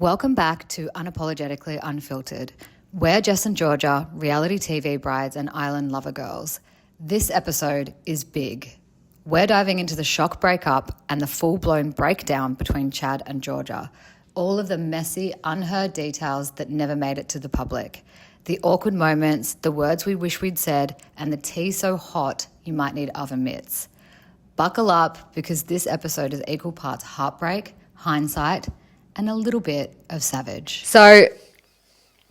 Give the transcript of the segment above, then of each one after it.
Welcome back to Unapologetically Unfiltered. We're Jess and Georgia, reality TV brides and island lover girls. This episode is big. We're diving into the shock breakup and the full-blown breakdown between Chad and Georgia. All of the messy, unheard details that never made it to the public. The awkward moments, the words we wish we'd said, and the tea so hot you might need oven mitts. Buckle up because this episode is equal parts heartbreak, hindsight, and a little bit of savage. So,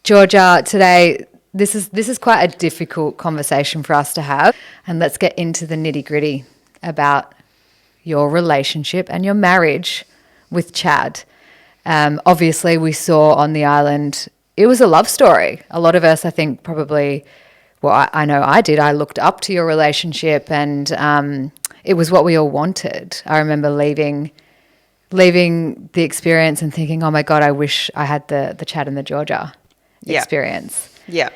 Georgia, today, this is quite a difficult conversation for us to have. And let's get into the nitty-gritty about your relationship and your marriage with Chad. Obviously, we saw on the island, it was a love story. A lot of us, I think, probably, well, I know I did. I looked up to your relationship and it was what we all wanted. I remember leaving the experience and thinking, oh my God, I wish I had the Chad and the Georgia experience. Yeah.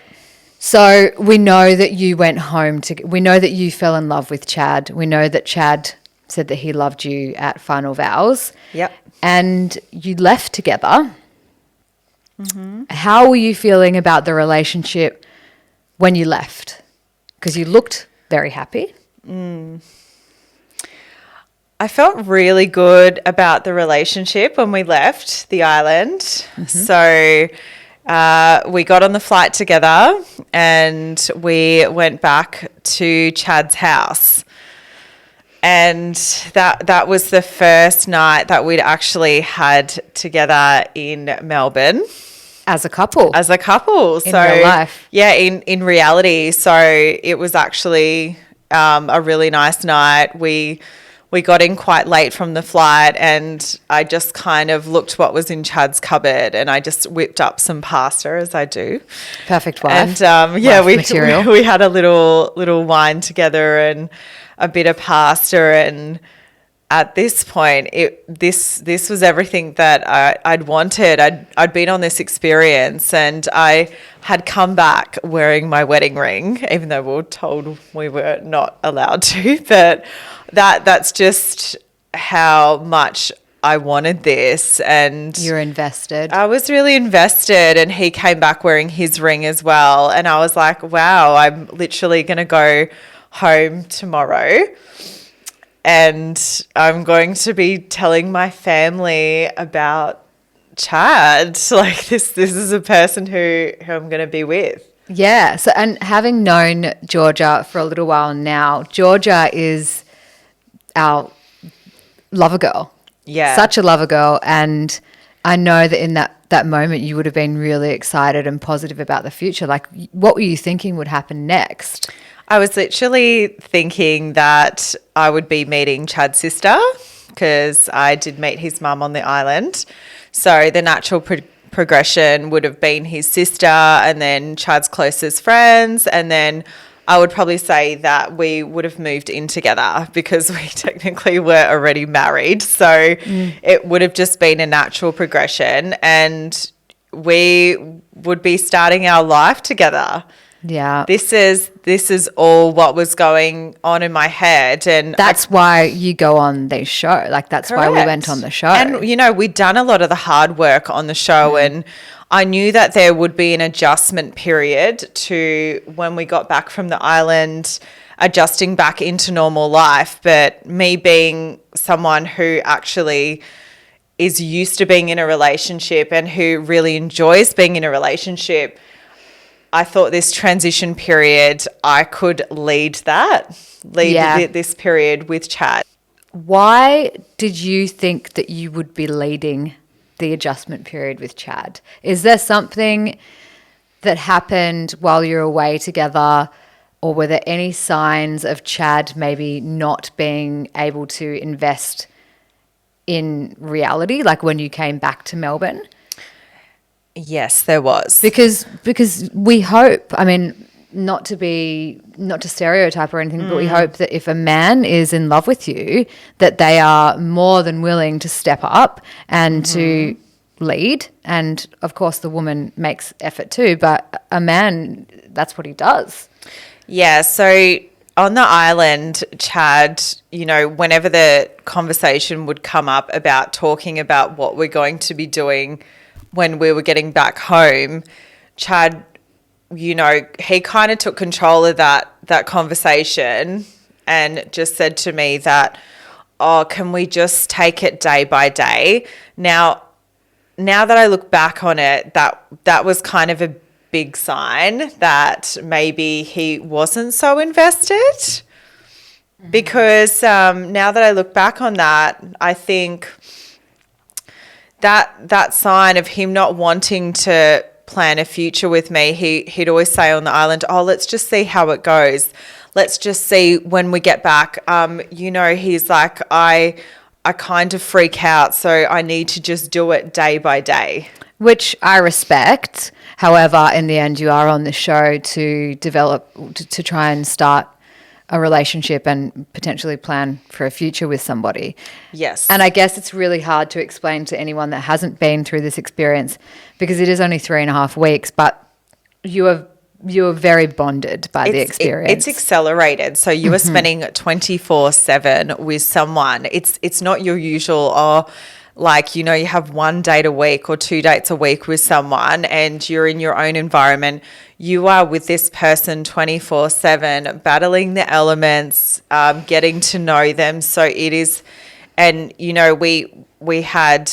So we know that you went home we know that you fell in love with Chad. We know that Chad said that he loved you at final vows. Yep. And you left together. Mm-hmm. How were you feeling about the relationship when you left? Because you looked very happy. I felt really good about the relationship when we left the island. Mm-hmm. So we got on the flight together and we went back to Chad's house. And that was the first night that we'd actually had together in Melbourne. As a couple. In real life. Yeah, in reality. So it was actually a really nice night. We got in quite late from the flight and I just kind of looked what was in Chad's cupboard and I just whipped up some pasta, as I do. Perfect wife. And we had a little wine together and a bit of pasta, and at this point this was everything that I'd wanted. I'd been on this experience and I had come back wearing my wedding ring, even though we were told we were not allowed to, but that's just how much I wanted this. And you're invested. I was really invested, and he came back wearing his ring as well. And I was like, wow, I'm literally going to go home tomorrow and I'm going to be telling my family about Chad. Like this is a person who I'm going to be with. Yeah. So, and having known Georgia for a little while now, Georgia is our lover girl. Yeah. Such a lover girl. And I know that in that moment you would have been really excited and positive about the future. Like, what were you thinking would happen next? I was literally thinking that I would be meeting Chad's sister, because I did meet his mum on the island. So the natural progression would have been his sister and then Chad's closest friends, and then I would probably say that we would have moved in together because we technically were already married. So it would have just been a natural progression and we would be starting our life together. Yeah. This is all what was going on in my head. And that's why you go on the show. Like, that's Correct. why we went on the show. And, we'd done a lot of the hard work on the show and I knew that there would be an adjustment period to when we got back from the island, adjusting back into normal life. But me being someone who actually is used to being in a relationship and who really enjoys being in a relationship, I thought this transition period, I could lead this period with Chad. Why did you think that you would be leading the adjustment period with Chad? Is there something that happened while you were away together, or were there any signs of Chad maybe not being able to invest in reality, like when you came back to Melbourne? Yes, there was. Because we hope, I mean, not to stereotype or anything, but we hope that if a man is in love with you, that they are more than willing to step up and to lead. And of course the woman makes effort too, but a man, that's what he does. Yeah, so on the island, Chad, whenever the conversation would come up about talking about what we're going to be doing when we were getting back home, Chad, you know, he kind of took control of that conversation and just said to me that, oh, can we just take it day by day? Now that I look back on it, that was kind of a big sign that maybe he wasn't so invested. Because now that I look back on that, I think that sign of him not wanting to plan a future with me, he'd always say on the island, oh, let's just see how it goes. Let's just see when we get back. You know, he's like, I kind of freak out, so I need to just do it day by day. Which I respect. However, in the end, you are on the show to develop, to try and start a relationship and potentially plan for a future with somebody. Yes. And I guess it's really hard to explain to anyone that hasn't been through this experience, because it is only 3.5 weeks, but you are very bonded by the experience. It's accelerated. So you are spending 24/7 with someone. It's not your usual, like, you know, you have 1 date a week or 2 dates a week with someone and you're in your own environment. You are with this person 24/7, battling the elements, getting to know them. So it is, and, you know, we had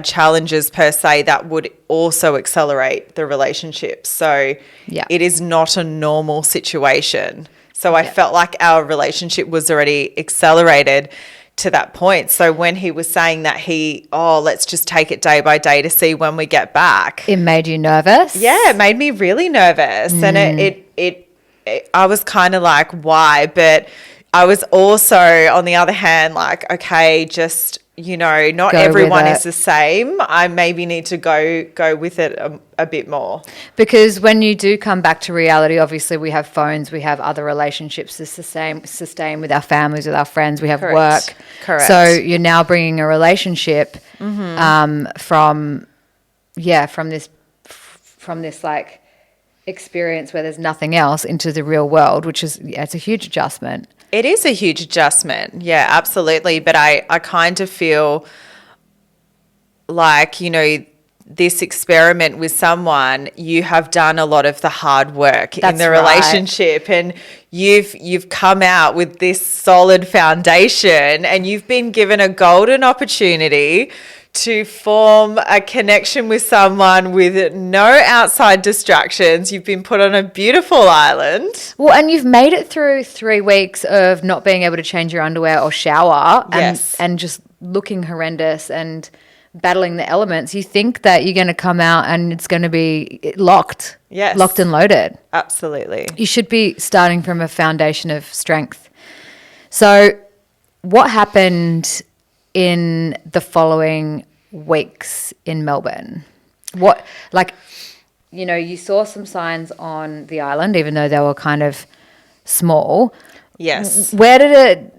challenges per se that would also accelerate the relationship. So it is not a normal situation. So I felt like our relationship was already accelerated to that point. So when he was saying that let's just take it day by day to see when we get back. It made you nervous? Yeah, it made me really nervous. And it I was kind of like, why? But I was also, on the other hand, like, okay, just, you know, not everyone is the same. I maybe need to go with it a bit more. Because when you do come back to reality, obviously we have phones, we have other relationships to sustain with our families, with our friends, we have work. Correct. So you're now bringing a relationship from this like experience where there's nothing else into the real world, which is, it's a huge adjustment. It is a huge adjustment. Yeah, absolutely. But I kind of feel like, you know, this experiment with someone, you have done a lot of the hard work in the relationship, and you've come out with this solid foundation, and you've been given a golden opportunity to form a connection with someone with no outside distractions. You've been put on a beautiful island. Well, and you've made it through 3 weeks of not being able to change your underwear or shower and just looking horrendous and battling the elements. You think that you're going to come out and it's going to be locked. Yes. Locked and loaded. Absolutely. You should be starting from a foundation of strength. So what happened in the following weeks in Melbourne? What, like, you know, you saw some signs on the island, even though they were kind of small. Yes. Where did it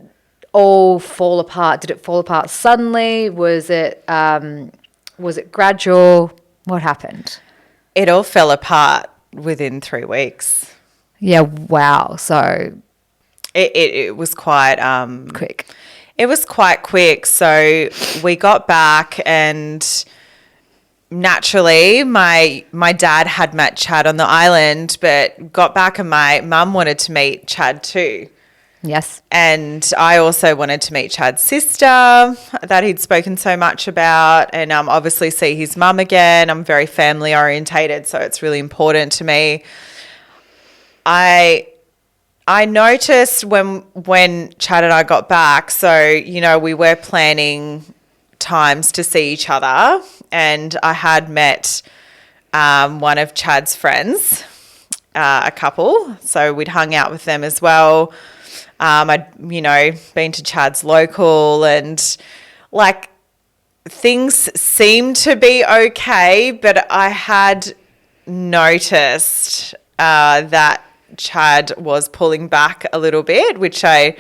all fall apart? Did it fall apart suddenly? Was it gradual? What happened? It all fell apart within 3 weeks. Yeah, wow. So it was quite quick. It was quite quick. So we got back, and naturally my dad had met Chad on the island, but got back and my mum wanted to meet Chad too. Yes. And I also wanted to meet Chad's sister that he'd spoken so much about, and obviously see his mum again. I'm very family orientated, so it's really important to me. I noticed when Chad and I got back, so, you know, we were planning times to see each other, and I had met one of Chad's friends, a couple, so we'd hung out with them as well. I'd, you know, been to Chad's local, and like things seemed to be okay, but I had noticed that Chad was pulling back a little bit, which I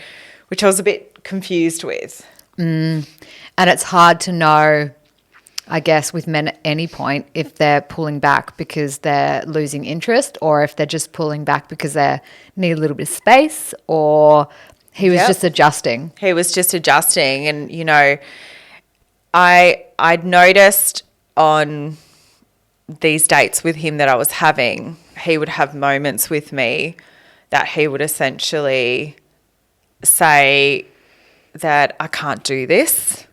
was a bit confused with. And it's hard to know, I guess, with men at any point, if they're pulling back because they're losing interest, or if they're just pulling back because they need a little bit of space, or he was just adjusting. He was just adjusting. And, you know, I'd noticed on these dates with him that I was having, he would have moments with me that he would essentially say that I can't do this.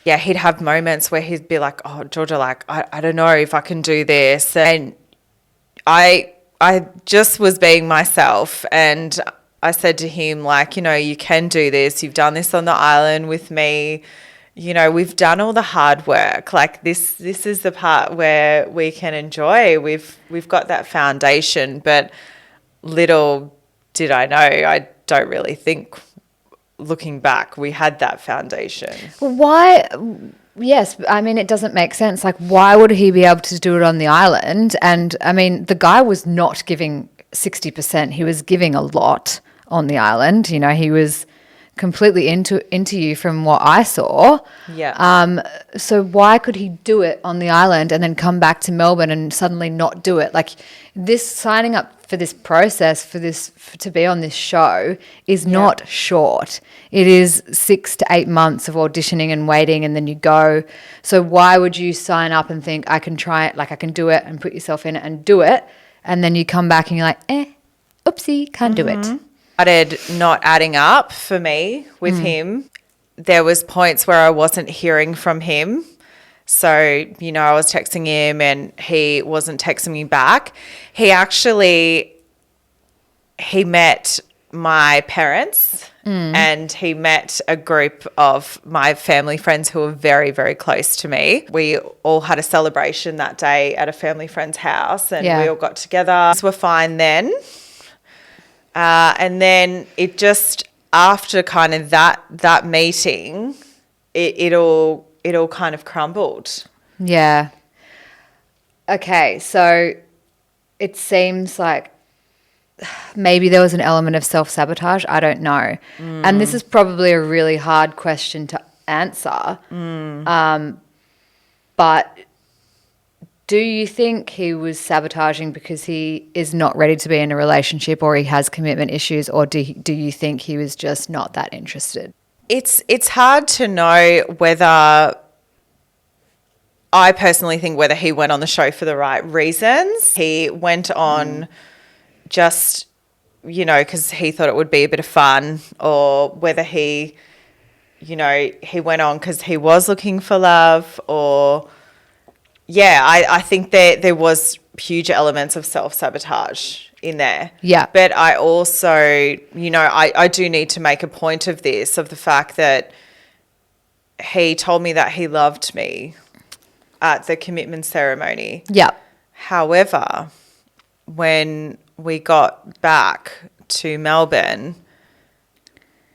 Yeah, he'd have moments where he'd be like, oh, Georgia, like, I don't know if I can do this. And I just was being myself, and I said to him, like, you know, you can do this. You've done this on the island with me. You know, we've done all the hard work. Like this is the part where we can enjoy. We've got that foundation, but little did I know, I don't really think, looking back, we had that foundation. Well, why? Yes, I mean, it doesn't make sense. Like, why would he be able to do it on the island? And I mean, the guy was not giving 60%. He was giving a lot on the island. You know, he was completely into you from what I saw. Yeah. So why could he do it on the island and then come back to Melbourne and suddenly not do it? Like, this signing up for this process, to be on this show is not short. It is 6 to 8 months of auditioning and waiting, and then you go. So why would you sign up and think I can try it, like I can do it, and put yourself in it and do it, and then you come back and you're like, oopsie, can't do it. Started not adding up for me with him. There was points where I wasn't hearing from him. So, you know, I was texting him and he wasn't texting me back. He met my parents and he met a group of my family friends who were very, very close to me. We all had a celebration that day at a family friend's house, and we all got together. Things were fine then. And then it just, after kind of that meeting, it all kind of crumbled. Yeah. Okay, so it seems like maybe there was an element of self-sabotage. I don't know. And this is probably a really hard question to answer. But do you think he was sabotaging because he is not ready to be in a relationship, or he has commitment issues, or do you think he was just not that interested? It's hard to know whether, I personally think, whether he went on the show for the right reasons. He went on just, you know, because he thought it would be a bit of fun, or whether he, you know, he went on because he was looking for love, or... Yeah, I think there was huge elements of self-sabotage in there. Yeah. But I also, you know, I do need to make a point of this, of the fact that he told me that he loved me at the commitment ceremony. Yeah. However, when we got back to Melbourne,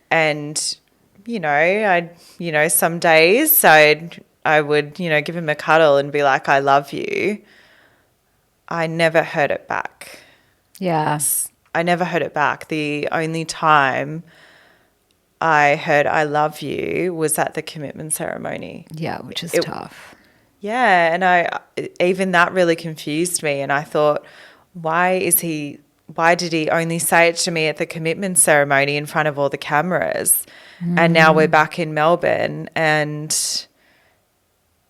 and, you know, some days I would, you know, give him a cuddle and be like, I love you. I never heard it back. Yeah. I never heard it back. The only time I heard I love you was at the commitment ceremony. Yeah, which is tough. Yeah, and even that really confused me, and I thought, why did he only say it to me at the commitment ceremony in front of all the cameras? And now we're back in Melbourne, and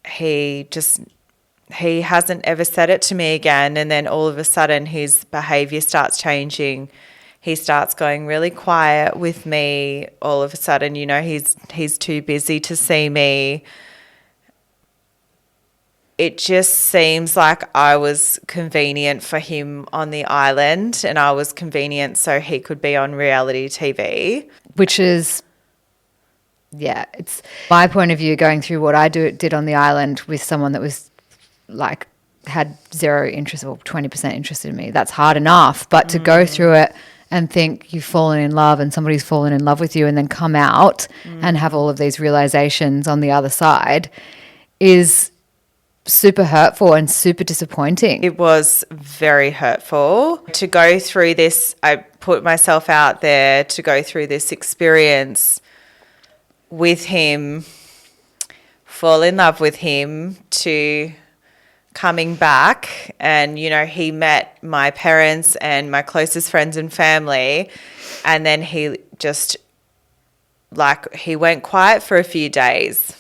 he hasn't ever said it to me again. And then all of a sudden his behavior starts changing. He starts going really quiet with me. All of a sudden, you know, he's too busy to see me. It just seems like I was convenient for him on the island, and I was convenient so he could be on reality TV. Which is... Yeah, it's my point of view going through what I did on the island with someone that was like had zero interest or 20% interested in me. That's hard enough, but to go through it and think you've fallen in love and somebody's fallen in love with you, and then come out and have all of these realizations on the other side is super hurtful and super disappointing. It was very hurtful to go through this. I put myself out there to go through this experience with him, fall in love with him, to coming back, and, you know, he met my parents and my closest friends and family, and then he just, like, he went quiet for a few days.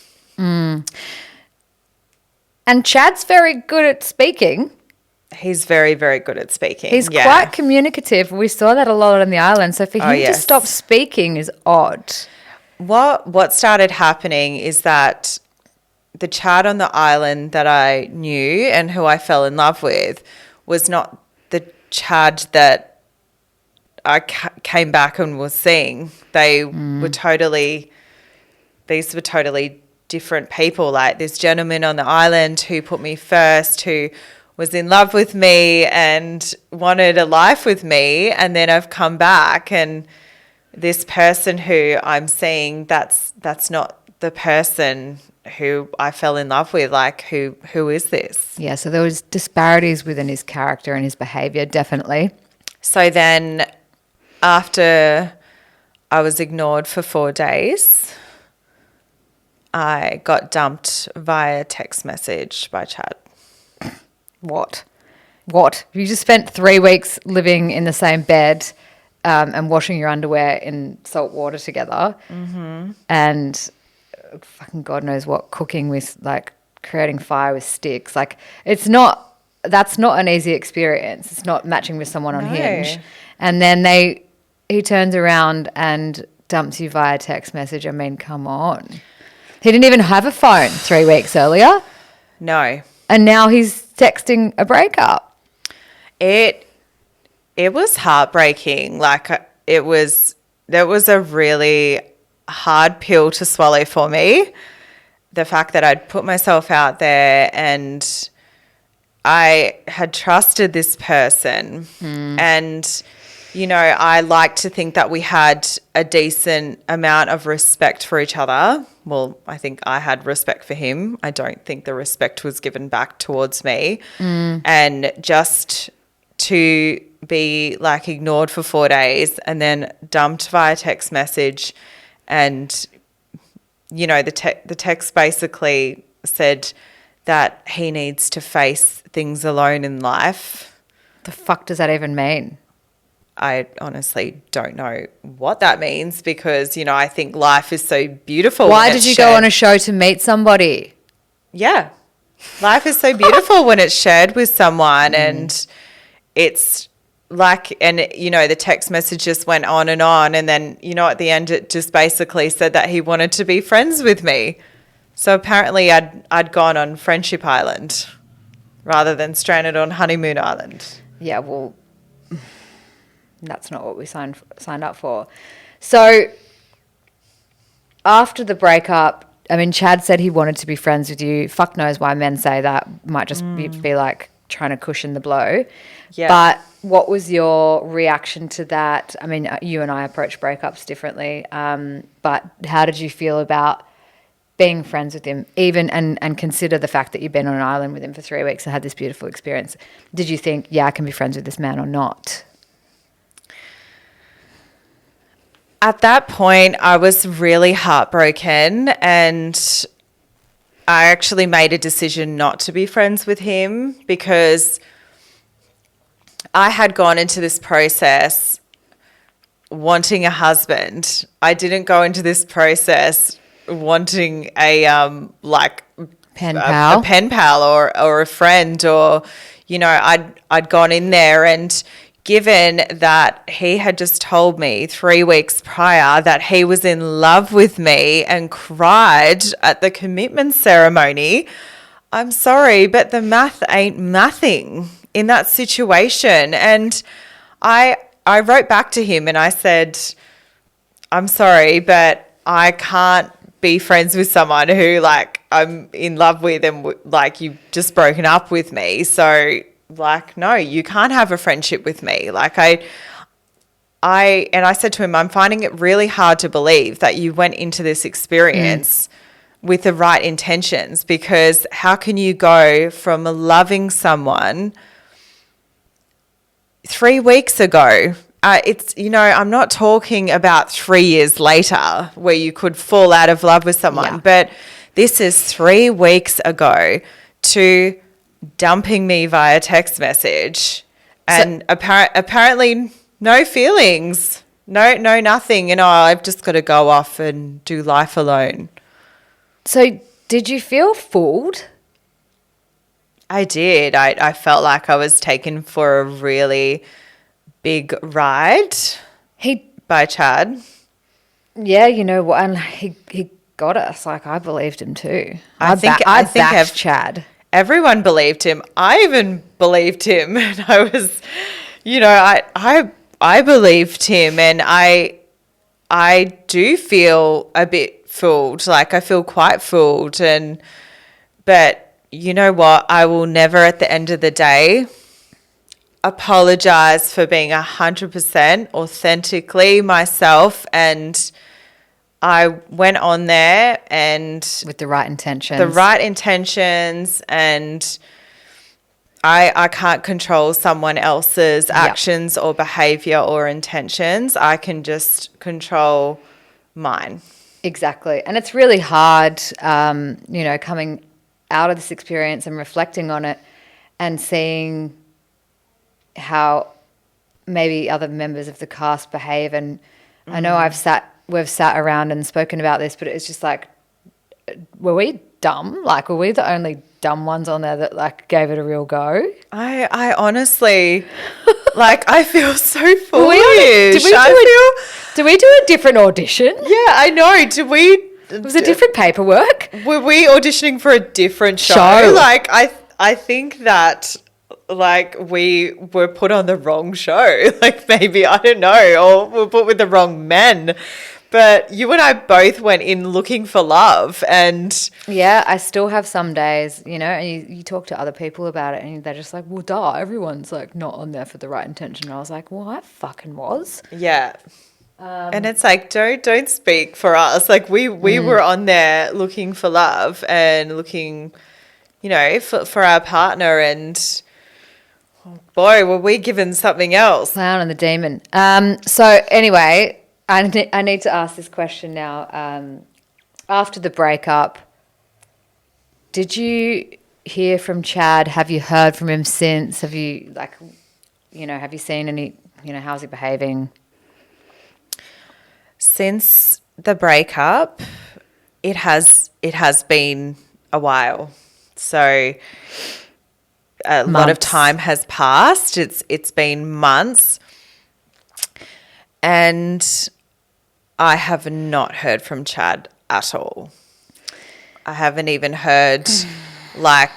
And Chad's very good at speaking. He's very, very good at speaking. He's quite communicative. We saw that a lot on the island. So for him to stop speaking is odd. What started happening is that the Chad on the island that I knew and who I fell in love with was not the Chad that I came back and was seeing. These were totally different people. Like this gentleman on the island who put me first, who was in love with me and wanted a life with me, and then I've come back and this person who I'm seeing, that's not the person who I fell in love with. Like who is this? Yeah, so there was disparities within his character and his behaviour, definitely. So then after I was ignored for 4 days, I got dumped via text message by Chad. What? You just spent 3 weeks living in the same bed and washing your underwear in salt water together, and fucking God knows what, cooking with, like, creating fire with sticks. Like, that's not an easy experience. It's not matching with someone on Hinge. And then he turns around and dumps you via text message. I mean, come on. He didn't even have a phone 3 weeks earlier. No. And now he's texting a breakup. It was heartbreaking. Like that was a really hard pill to swallow for me. The fact that I'd put myself out there and I had trusted this person and, you know, I like to think that we had a decent amount of respect for each other. Well, I think I had respect for him. I don't think the respect was given back towards me. And just to be like ignored for 4 days and then dumped via text message, and, you know, the text basically said that he needs to face things alone in life. The fuck does that even mean? I honestly don't know what that means because, you know, I think life is so beautiful. Why did you go on a show to meet somebody? Yeah. Life is so beautiful when it's shared with someone, and it's like, and, you know, the text message just went on, and then, you know, at the end it just basically said that he wanted to be friends with me. So apparently I'd gone on Friendship Island rather than stranded on Honeymoon Island. Yeah, well, that's not what we signed up for. So after the breakup, I mean, Chad said he wanted to be friends with you. Fuck knows why men say that. Might just be like trying to cushion the blow. Yeah. But what was your reaction to that? I mean, you and I approach breakups differently. But how did you feel about being friends with him, even and consider the fact that you've been on an island with him for 3 weeks and had this beautiful experience? Did you think, yeah, I can be friends with this man or not? At that point, I was really heartbroken, and I actually made a decision not to be friends with him because I had gone into this process wanting a husband. I didn't go into this process wanting a pen pal, a pen pal or a friend, or, you know, I'd gone in there, and given that he had just told me 3 weeks prior that he was in love with me and cried at the commitment ceremony, I'm sorry, but the math ain't mathing in that situation. And I wrote back to him and I said, I'm sorry, but I can't be friends with someone who, like, I'm in love with and, like, you've just broken up with me. So, like, no, you can't have a friendship with me. Like, I said to him, I'm finding it really hard to believe that you went into this experience with the right intentions, because how can you go from loving someone 3 weeks ago? It's, you know, I'm not talking about 3 years later where you could fall out of love with someone, but this is 3 weeks ago to dumping me via text message, and apparently no feelings, no nothing, and I've just got to go off and do life alone. So did you feel fooled? I did. I felt like I was taken for a really big ride by Chad. Yeah, you know what? And he got us. Like, I believed him too. I think backed Chad. Everyone believed him. I even believed him, and I was, I believed him, and I do feel a bit fooled. Like, I feel quite fooled, but you know what? I will never, at the end of the day, apologize for being 100% authentically myself. And I went on there and with the right intentions. And I can't control someone else's actions or behavior or intentions. I can just control mine. Exactly. And it's really hard, coming out of this experience and reflecting on it and seeing how maybe other members of the cast behave. And I know we've sat around and spoken about this, but it's just like, were we dumb? Like, were we the only dumb ones on there that like gave it a real go? I honestly, like, I feel so foolish. Did we do a different audition? Yeah, I know. Was it different paperwork? Were we auditioning for a different show? Like, I think that, like, we were put on the wrong show. Like, maybe, I don't know, or we're put with the wrong men. But you and I both went in looking for love, and yeah, I still have some days, and you talk to other people about it, and they're just like, well, duh, everyone's like not on there for the right intention. And I was like, well, I fucking was. Yeah. And it's like, don't speak for us. Like, we were on there looking for love and looking, for our partner, and oh boy, were we given something else. Clown and the demon. So anyway, I need to ask this question now. After the breakup, did you hear from Chad? Have you heard from him since? Have you have you seen any, how's he behaving? Since the breakup, it has been a while. So a lot of time has passed. It's been months. And I have not heard from Chad at all. I haven't even heard I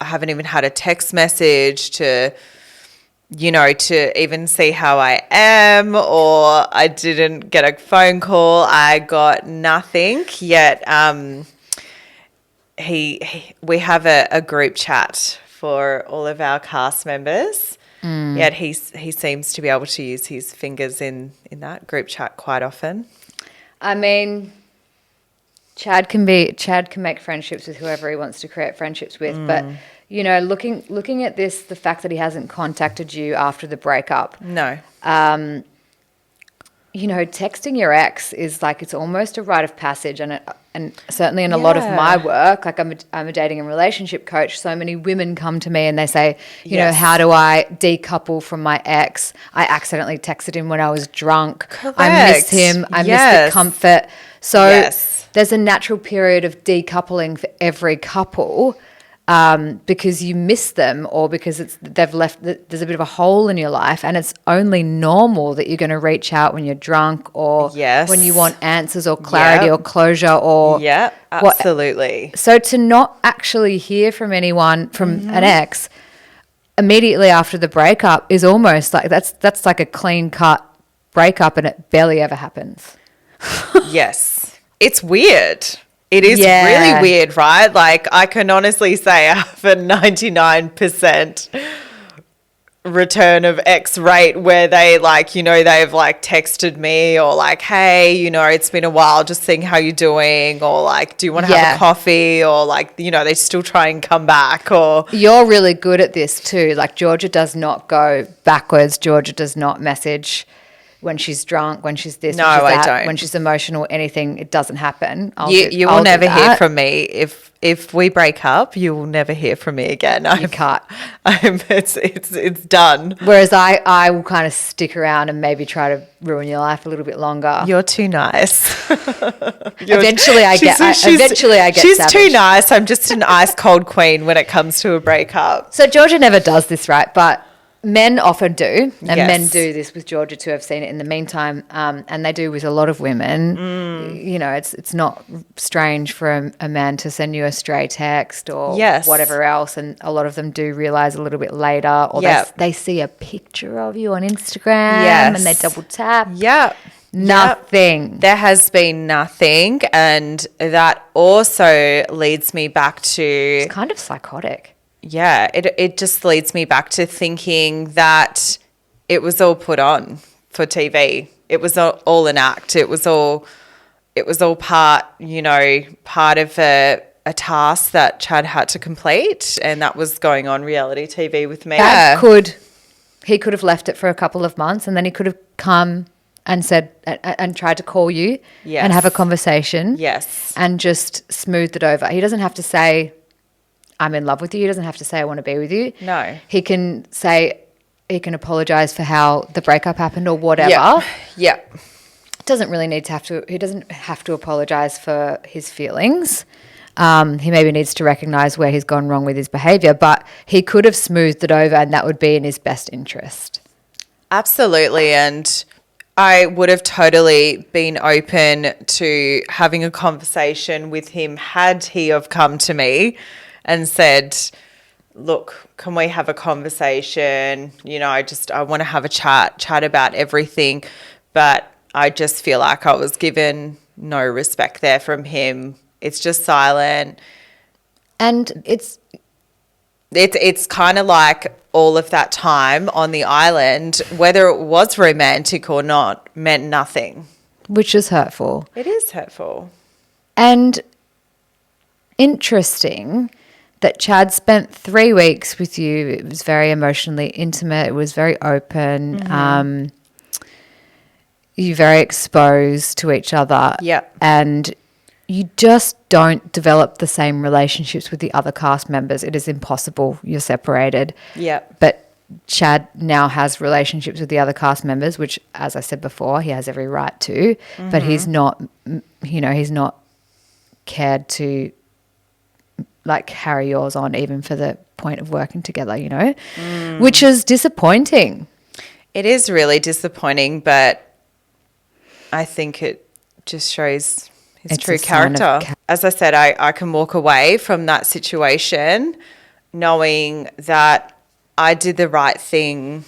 haven't even had a text message to even see how I am, or I didn't get a phone call. I got nothing yet. We have a group chat for all of our cast members. Yet he seems to be able to use his fingers in that group chat quite often. I mean, Chad can make friendships with whoever he wants to create friendships with, but looking at this, the fact that he hasn't contacted you after the breakup. No. Texting your ex is like, it's almost a rite of passage, and certainly in a lot of my work, like I'm a dating and relationship coach. So many women come to me and they say, how do I decouple from my ex? I accidentally texted him when I was drunk. Correct. I missed him. I missed the comfort. So there's a natural period of decoupling for every couple. Because you miss them, or because there's a bit of a hole in your life, and it's only normal that you're going to reach out when you're drunk, or when you want answers or clarity or closure, or absolutely. So to not actually hear from anyone, from an ex, immediately after the breakup is almost like that's like a clean cut breakup, and it barely ever happens. Yes, it's weird. It is really weird, right? Like, I can honestly say I have a 99% return of X rate where they they've texted me, or like, hey, it's been a while, just seeing how you're doing, or like, do you want to have a coffee, or like, they still try and come back. Or you're really good at this too. Like, Georgia does not go backwards. Georgia does not message when she's drunk, when she's this, when she's that, I don't. When she's emotional, anything, it doesn't happen. You will never hear from me. If we break up, you will never hear from me again. You can't. It's done. Whereas I will kind of stick around and maybe try to ruin your life a little bit longer. You're too nice. Eventually I get She's savage. too nice. I'm just an ice cold queen when it comes to a breakup. So Georgia never does this, right? But men often do, and Yes. men do this with Georgia too. I've seen it in the meantime, and they do with a lot of women. You know, it's not strange for a man to send you a stray text or Yes. whatever else, and a lot of them do realize a little bit later, or Yep. they see a picture of you on Instagram Yes. and they double tap. Yep. Nothing. There has been nothing, and that also leads me back to It's kind of psychotic. yeah, it just leads me back to thinking that it was all put on for TV. It was all an act. It was all part of a task that Chad had to complete, and that was going on reality TV with me. He could have left it for a couple of months, and then he could have come and said and tried to call you and have a conversation. Yes. And just smoothed it over. He doesn't have to say, I'm in love with you. He doesn't have to say, I want to be with you. No. He can apologize for how the breakup happened or whatever. Yeah. Doesn't really need to he doesn't have to apologize for his feelings. He maybe needs to recognize where he's gone wrong with his behavior, but he could have smoothed it over, and that would be in his best interest. Absolutely. And I would have totally been open to having a conversation with him had he have come to me and said, look, can we have a conversation? You know, I want to have a chat about everything. But I just feel like I was given no respect there from him. It's just silent. And it's kind of like all of that time on the island, whether it was romantic or not, meant nothing. which is hurtful. It is hurtful. And interesting that Chad spent 3 weeks with you. It was very emotionally intimate. It was very open. You're very exposed to each other. Yep. And you just don't develop the same relationships with the other cast members. It is impossible. You're separated. Yep. But Chad now has relationships with the other cast members, which, as I said before, he has every right to. But he's not, he's not cared to like carry yours on even for the point of working together, which is disappointing. It is really disappointing, but I think it just shows his true character. As I said, I can walk away from that situation knowing that I did the right thing.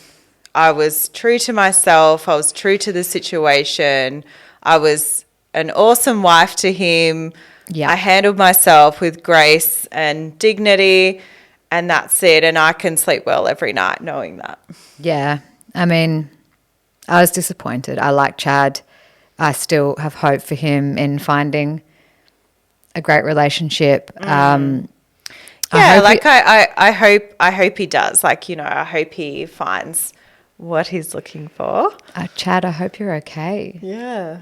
I was true to myself. I was true to the situation. I was an awesome wife to him. Yeah. I handled myself with grace and dignity, and that's it. And I can sleep well every night knowing that. Yeah. I mean, I was disappointed. I like Chad. I still have hope for him in finding a great relationship. I hope he does. I hope he finds what he's looking for. Chad, I hope you're okay. Yeah.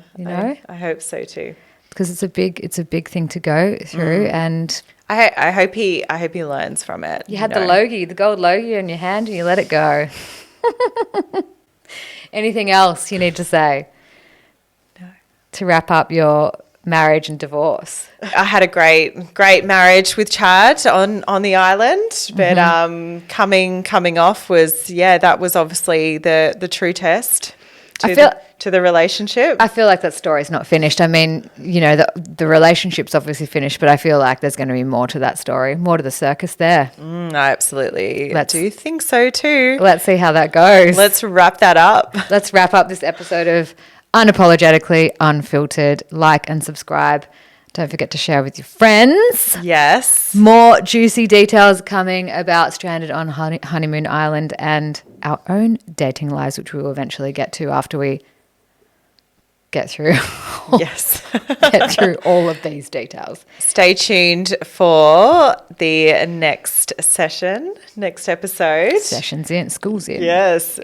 I hope so too. Because it's a big thing to go through, and I hope he learns from it. you had the gold logie in your hand, and you let it go. Anything else you need to say? No. To wrap up your marriage and divorce? I had a great marriage with Chad on the island, but coming off was that was obviously the true test to the relationship. I feel like that story's not finished. I mean, the relationship's obviously finished, but I feel like there's going to be more to that story, more to the circus there. I absolutely do think so too. Let's see how that goes. Let's wrap that up. Let's wrap up this episode of Unapologetically Unfiltered. Like and subscribe. Don't forget to share with your friends. Yes. More juicy details coming about Stranded on Honeymoon Island and our own dating lives, which we will eventually get to after we get through. Get through all of these details. Stay tuned for the next episode. Sessions in, school's in. Yes.